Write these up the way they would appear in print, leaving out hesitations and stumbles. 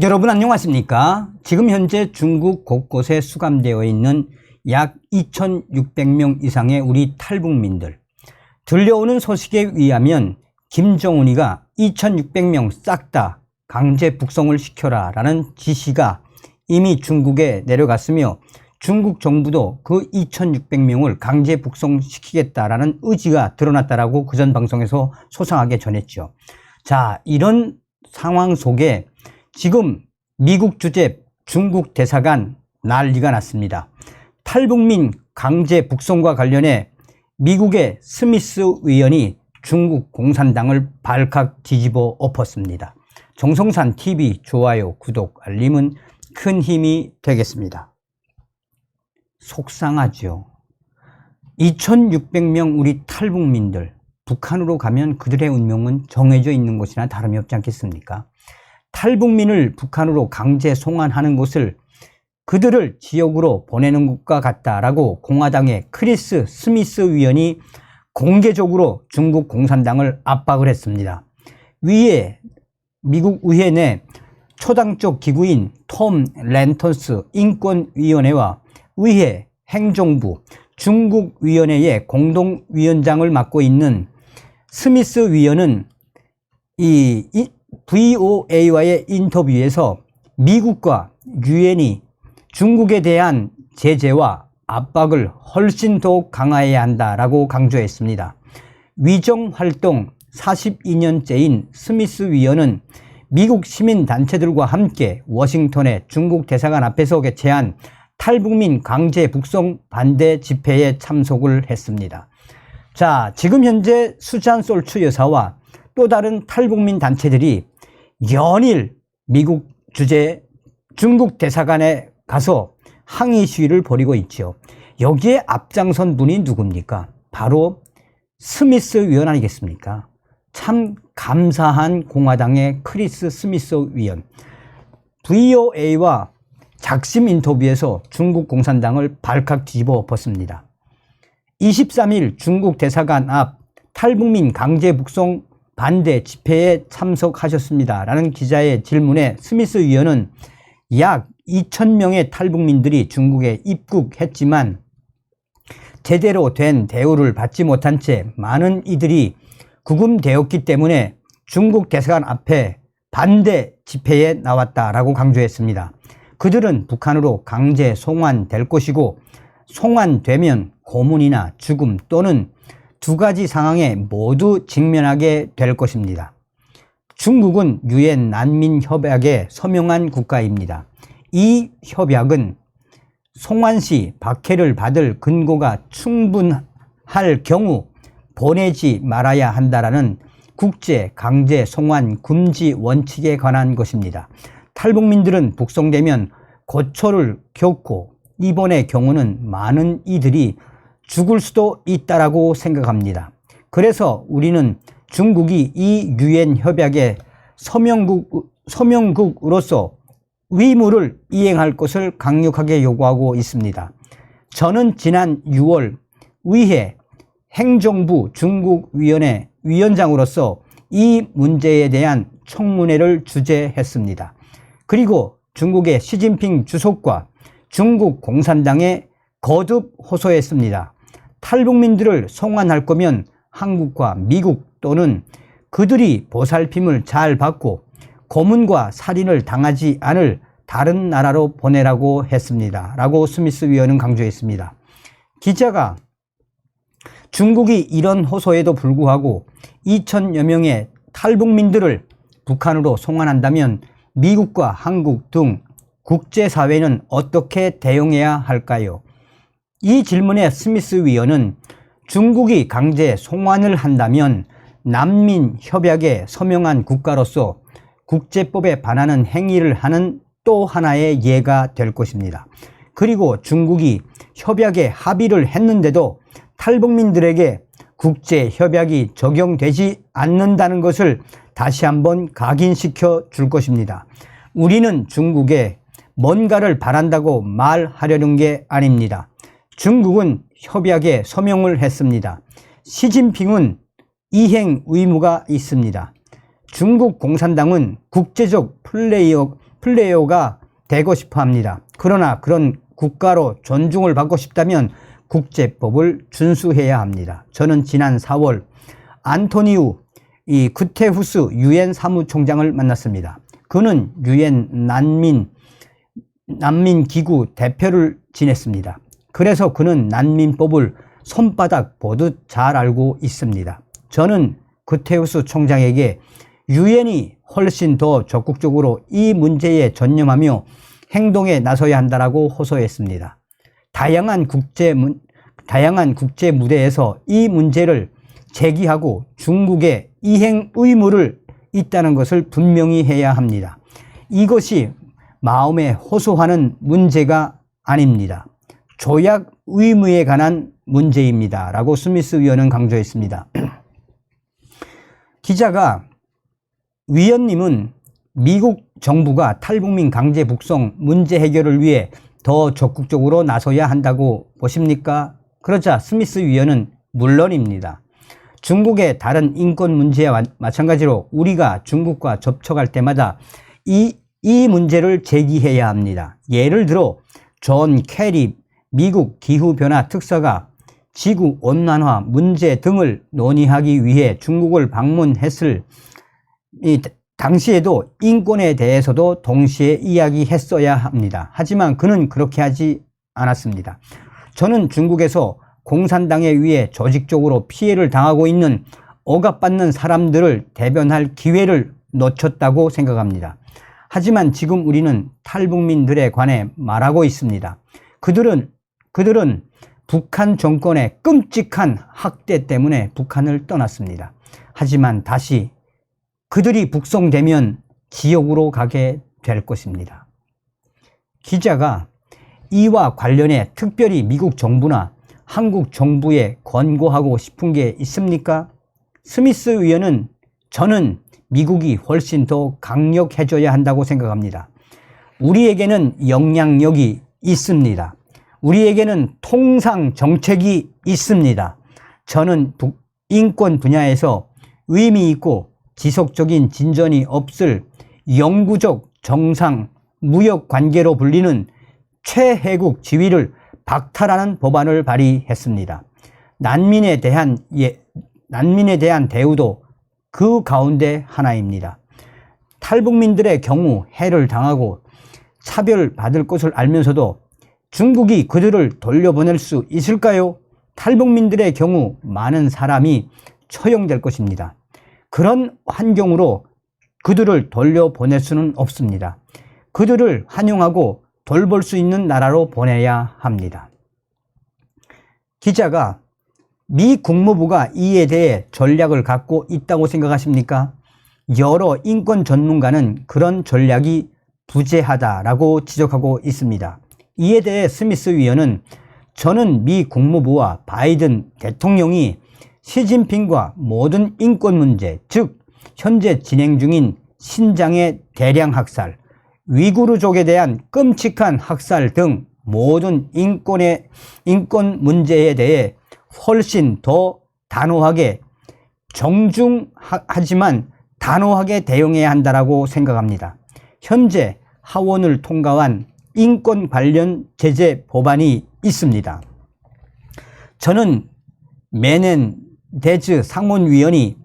여러분 안녕하십니까? 지금 현재 중국 곳곳에 수감되어 있는 약 2,600명 이상의 우리 탈북민들. 들려오는 소식에 의하면 김정은이가 2,600명 싹 다 강제 북송을 시켜라 라는 지시가 이미 중국에 내려갔으며 중국 정부도 그 2,600명을 강제 북송시키겠다라는 의지가 드러났다라고 그전 방송에서 소상하게 전했죠. 자, 이런 상황 속에 지금 미국 주재 중국 대사관 난리가 났습니다. 탈북민 강제 북송과 관련해 미국의 스미스 의원이 중국 공산당을 발칵 뒤집어 엎었습니다. 정성산 TV 좋아요, 구독, 알림은 큰 힘이 되겠습니다. 속상하죠. 2,600명 우리 탈북민들, 북한으로 가면 그들의 운명은 정해져 있는 것이나 다름이 없지 않겠습니까? 탈북민을 북한으로 강제 송환하는 것을 그들을 지역으로 보내는 것과 같다라고 공화당의 크리스 스미스 의원이 공개적으로 중국 공산당을 압박을 했습니다. 위에 미국 의회 내 초당적 기구인 톰 랜턴스 인권위원회와 의회 행정부 중국위원회의 공동위원장을 맡고 있는 스미스 위원은 이 VOA와의 인터뷰에서 미국과 유엔이 중국에 대한 제재와 압박을 훨씬 더 강화해야 한다라고 강조했습니다. 위정활동 42년째인 스미스 위원은 미국 시민단체들과 함께 워싱턴의 중국 대사관 앞에서 개최한 탈북민 강제 북송 반대 집회에 참석을 했습니다. 자, 지금 현재 수잔 솔츠 여사와 또 다른 탈북민 단체들이 연일 미국 주재 중국 대사관에 가서 항의 시위를 벌이고 있죠. 여기에 앞장선 분이 누굽니까? 바로 스미스 위원 아니겠습니까? 참 감사한 공화당의 크리스 스미스 위원. VOA와 작심 인터뷰에서 중국 공산당을 발칵 뒤집어 엎었습니다. 23일 중국 대사관 앞 탈북민 강제 북송 반대 집회에 참석하셨습니다 라는 기자의 질문에 스미스 위원은 약 2,000명의 탈북민들이 중국에 입국했지만 제대로 된 대우를 받지 못한 채 많은 이들이 구금되었기 때문에 중국 대사관 앞에 반대 집회에 나왔다라고 강조했습니다. 그들은 북한으로 강제 송환될 것이고 송환되면 고문이나 죽음 또는 두 가지 상황에 모두 직면하게 될 것입니다. 중국은 유엔 난민협약에 서명한 국가입니다. 이 협약은 송환 시 박해를 받을 근거가 충분할 경우 보내지 말아야 한다라는 국제 강제 송환 금지 원칙에 관한 것입니다. 탈북민들은 북송되면 고초를 겪고 이번의 경우는 많은 이들이 죽을 수도 있다라고 생각합니다. 그래서 우리는 중국이 이 유엔 협약의 서명국으로서 의무를 이행할 것을 강력하게 요구하고 있습니다. 저는 지난 6월 의회 행정부 중국위원회 위원장으로서 이 문제에 대한 청문회를 주재했습니다. 그리고 중국의 시진핑 주석과 중국 공산당에 거듭 호소했습니다. 탈북민들을 송환할 거면 한국과 미국 또는 그들이 보살핌을 잘 받고 고문과 살인을 당하지 않을 다른 나라로 보내라고 했습니다 라고 스미스 위원은 강조했습니다. 기자가 중국이 이런 호소에도 불구하고 2,000여 명의 탈북민들을 북한으로 송환한다면 미국과 한국 등 국제사회는 어떻게 대응해야 할까요? 이 질문에 스미스 위원은 중국이 강제 송환을 한다면 난민협약에 서명한 국가로서 국제법에 반하는 행위를 하는 또 하나의 예가 될 것입니다. 그리고 중국이 협약에 합의를 했는데도 탈북민들에게 국제협약이 적용되지 않는다는 것을 다시 한번 각인시켜 줄 것입니다. 우리는 중국에 뭔가를 바란다고 말하려는 게 아닙니다. 중국은 협약에 서명을 했습니다. 시진핑은 이행 의무가 있습니다. 중국 공산당은 국제적 플레이어가 되고 싶어 합니다. 그러나 그런 국가로 존중을 받고 싶다면 국제법을 준수해야 합니다. 저는 지난 4월 안토니우 구테후스 유엔 사무총장을 만났습니다. 그는 유엔 난민기구 대표를 지냈습니다. 그래서 그는 난민법을 손바닥 보듯 잘 알고 있습니다. 저는 구테후스 총장에게 유엔이 훨씬 더 적극적으로 이 문제에 전념하며 행동에 나서야 한다고 호소했습니다. 다양한 국제 무대에서 이 문제를 제기하고 중국에 이행 의무를 있다는 것을 분명히 해야 합니다. 이것이 마음에 호소하는 문제가 아닙니다. 조약 의무에 관한 문제입니다. 라고 스미스 위원은 강조했습니다. 기자가 위원님은 미국 정부가 탈북민 강제 북송 문제 해결을 위해 더 적극적으로 나서야 한다고 보십니까? 그러자 스미스 위원은 물론입니다. 중국의 다른 인권 문제와 마찬가지로 우리가 중국과 접촉할 때마다 이 문제를 제기해야 합니다. 예를 들어 존 캐리 미국 기후변화 특사가 지구온난화 문제 등을 논의하기 위해 중국을 방문했을 당시에도 인권에 대해서도 동시에 이야기했어야 합니다. 하지만 그는 그렇게 하지 않았습니다. 저는 중국에서 공산당에 의해 조직적으로 피해를 당하고 있는 억압받는 사람들을 대변할 기회를 놓쳤다고 생각합니다. 하지만 지금 우리는 탈북민들에 관해 말하고 있습니다. 그들은 북한 정권의 끔찍한 학대 때문에 북한을 떠났습니다. 하지만 다시 그들이 북송되면 지옥으로 가게 될 것입니다. 기자가 이와 관련해 특별히 미국 정부나 한국 정부에 권고하고 싶은 게 있습니까? 스미스 위원은 저는 미국이 훨씬 더 강력해져야 한다고 생각합니다. 우리에게는 영향력이 있습니다. 우리에게는 통상 정책이 있습니다. 저는 인권 분야에서 의미 있고 지속적인 진전이 없을 영구적 정상 무역 관계로 불리는 최혜국 지위를 박탈하는 법안을 발의했습니다. 난민에 대한 대우도 그 가운데 하나입니다. 탈북민들의 경우 해를 당하고 차별받을 것을 알면서도 중국이 그들을 돌려보낼 수 있을까요? 탈북민들의 경우 많은 사람이 처형될 것입니다. 그런 환경으로 그들을 돌려보낼 수는 없습니다. 그들을 환영하고 돌볼 수 있는 나라로 보내야 합니다. 기자가 미 국무부가 이에 대해 전략을 갖고 있다고 생각하십니까? 여러 인권 전문가는 그런 전략이 부재하다라고 지적하고 있습니다. 이에 대해 스미스 위원은 저는 미 국무부와 바이든 대통령이 시진핑과 모든 인권 문제, 즉 현재 진행 중인 신장의 대량 학살, 위구르족에 대한 끔찍한 학살 등 모든 인권 문제에 대해 훨씬 더 단호하게 정중하지만 단호하게 대응해야 한다고 생각합니다. 현재 하원을 통과한 인권 관련 제재 법안이 있습니다. 저는 메넨데즈 상원위원이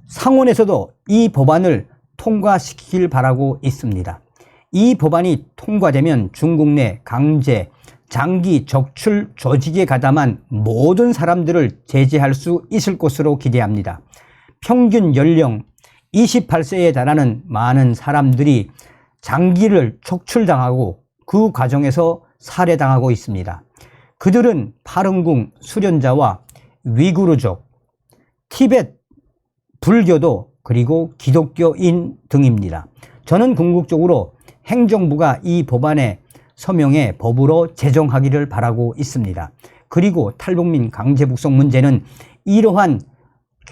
상원에서도 이 법안을 통과시키길 바라고 있습니다. 이 법안이 통과되면 중국 내 강제 장기 적출 조직에 가담한 모든 사람들을 제재할 수 있을 것으로 기대합니다. 평균 연령 28세에 달하는 많은 사람들이 장기를 촉출당하고 그 과정에서 살해당하고 있습니다. 그들은 파룬궁 수련자와 위구르족, 티벳 불교도 그리고 기독교인 등입니다. 저는 궁극적으로 행정부가 이 법안에 서명해 법으로 제정하기를 바라고 있습니다. 그리고 탈북민 강제 북송 문제는 이러한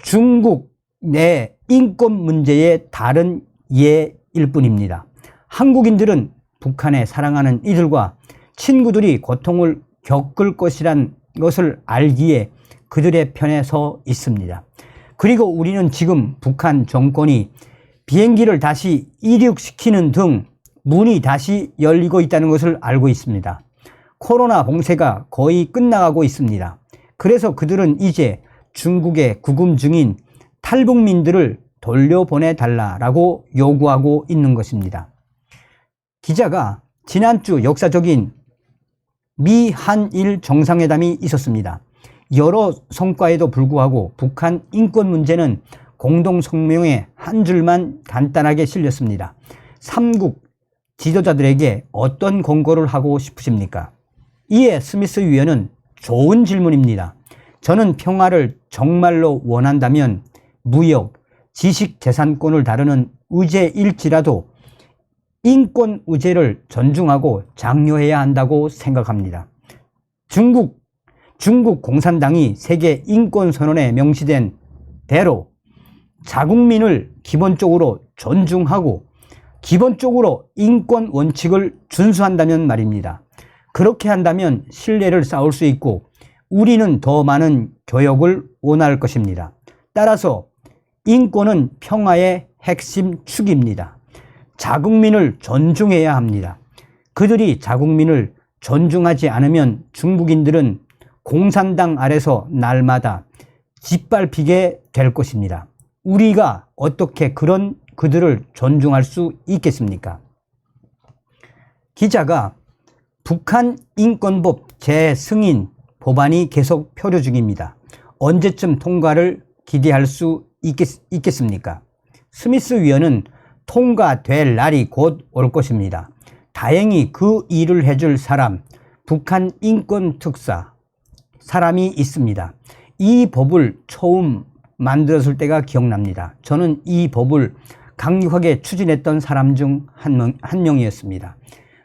중국 내 인권 문제의 다른 예일 뿐입니다. 한국인들은 북한에 사랑하는 이들과 친구들이 고통을 겪을 것이란 것을 알기에 그들의 편에 서 있습니다. 그리고 우리는 지금 북한 정권이 비행기를 다시 이륙시키는 등 문이 다시 열리고 있다는 것을 알고 있습니다. 코로나 봉쇄가 거의 끝나가고 있습니다. 그래서 그들은 이제 중국에 구금 중인 탈북민들을 돌려보내달라고 요구하고 있는 것입니다. 기자가 지난주 역사적인 미한일 정상회담이 있었습니다. 여러 성과에도 불구하고 북한 인권 문제는 공동성명에 한 줄만 간단하게 실렸습니다. 삼국 지도자들에게 어떤 권고를 하고 싶으십니까? 이에 스미스 위원은 좋은 질문입니다. 저는 평화를 정말로 원한다면 무역, 지식재산권을 다루는 의제일지라도 인권 의제를 존중하고 장려해야 한다고 생각합니다. 중국 공산당이 세계 인권선언에 명시된 대로 자국민을 기본적으로 존중하고 기본적으로 인권 원칙을 준수한다면 말입니다. 그렇게 한다면 신뢰를 쌓을 수 있고 우리는 더 많은 교역을 원할 것입니다. 따라서 인권은 평화의 핵심 축입니다. 자국민을 존중해야 합니다. 그들이 자국민을 존중하지 않으면 중국인들은 공산당 아래서 날마다 짓밟히게 될 것입니다. 우리가 어떻게 그런 그들을 존중할 수 있겠습니까? 기자가 북한 인권법 재승인 법안이 계속 표류 중입니다. 언제쯤 통과를 기대할 수 있겠습니까? 스미스 위원은 통과될 날이 곧 올 것입니다. 다행히 그 일을 해줄 사람, 북한 인권특사 사람이 있습니다. 이 법을 처음 만들었을 때가 기억납니다. 저는 이 법을 강력하게 추진했던 사람 중 한 명이었습니다.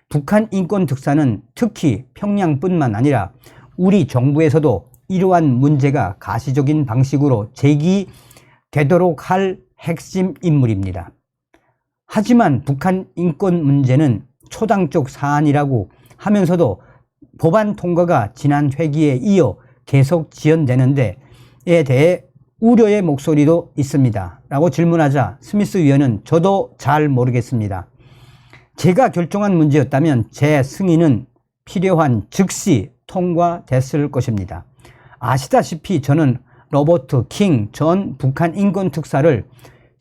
북한 인권특사는 특히 평양뿐만 아니라 우리 정부에서도 이러한 문제가 가시적인 방식으로 제기되도록 할 핵심 인물입니다. 하지만 북한 인권 문제는 초당적 사안이라고 하면서도 법안 통과가 지난 회기에 이어 계속 지연되는데 에 대해 우려의 목소리도 있습니다. 라고 질문하자 스미스 위원은 저도 잘 모르겠습니다. 제가 결정한 문제였다면 제 승인은 필요한 즉시 통과됐을 것입니다. 아시다시피 저는 로버트 킹 전 북한 인권특사를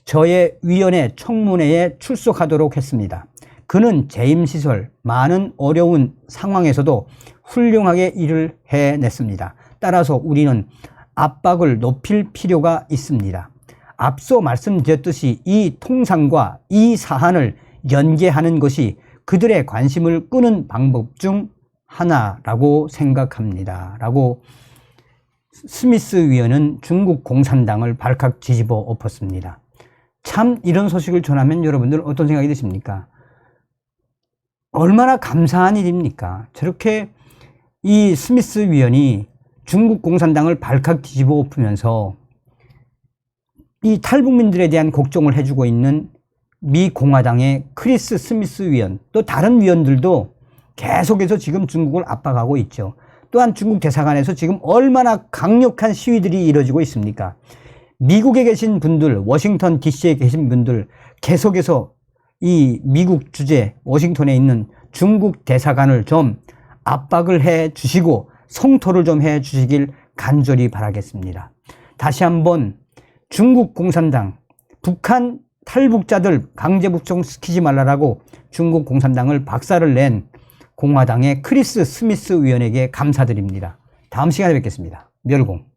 저의 위원회 청문회에 출석하도록 했습니다. 그는 재임시설 많은 어려운 상황에서도 훌륭하게 일을 해냈습니다. 따라서 우리는 압박을 높일 필요가 있습니다. 앞서 말씀드렸듯이 이 통상과 이 사안을 연계하는 것이 그들의 관심을 끄는 방법 중 하나라고 생각합니다. 라고 스미스 위원은 중국 공산당을 발칵 뒤집어 엎었습니다. 참 이런 소식을 전하면 여러분들 어떤 생각이 드십니까? 얼마나 감사한 일입니까? 저렇게 이 스미스 위원이 중국 공산당을 발칵 뒤집어 엎으면서 이 탈북민들에 대한 걱정을 해주고 있는 미 공화당의 크리스 스미스 위원, 또 다른 위원들도 계속해서 지금 중국을 압박하고 있죠. 또한 중국 대사관에서 지금 얼마나 강력한 시위들이 이루어지고 있습니까? 미국에 계신 분들, 워싱턴 DC에 계신 분들 계속해서 이 미국 주재 워싱턴에 있는 중국 대사관을 좀 압박을 해 주시고 성토를 좀 해 주시길 간절히 바라겠습니다. 다시 한번 중국 공산당, 북한 탈북자들 강제 북송시키지 말라라고 중국 공산당을 박살을 낸 공화당의 크리스 스미스 위원에게 감사드립니다. 다음 시간에 뵙겠습니다. 멸공.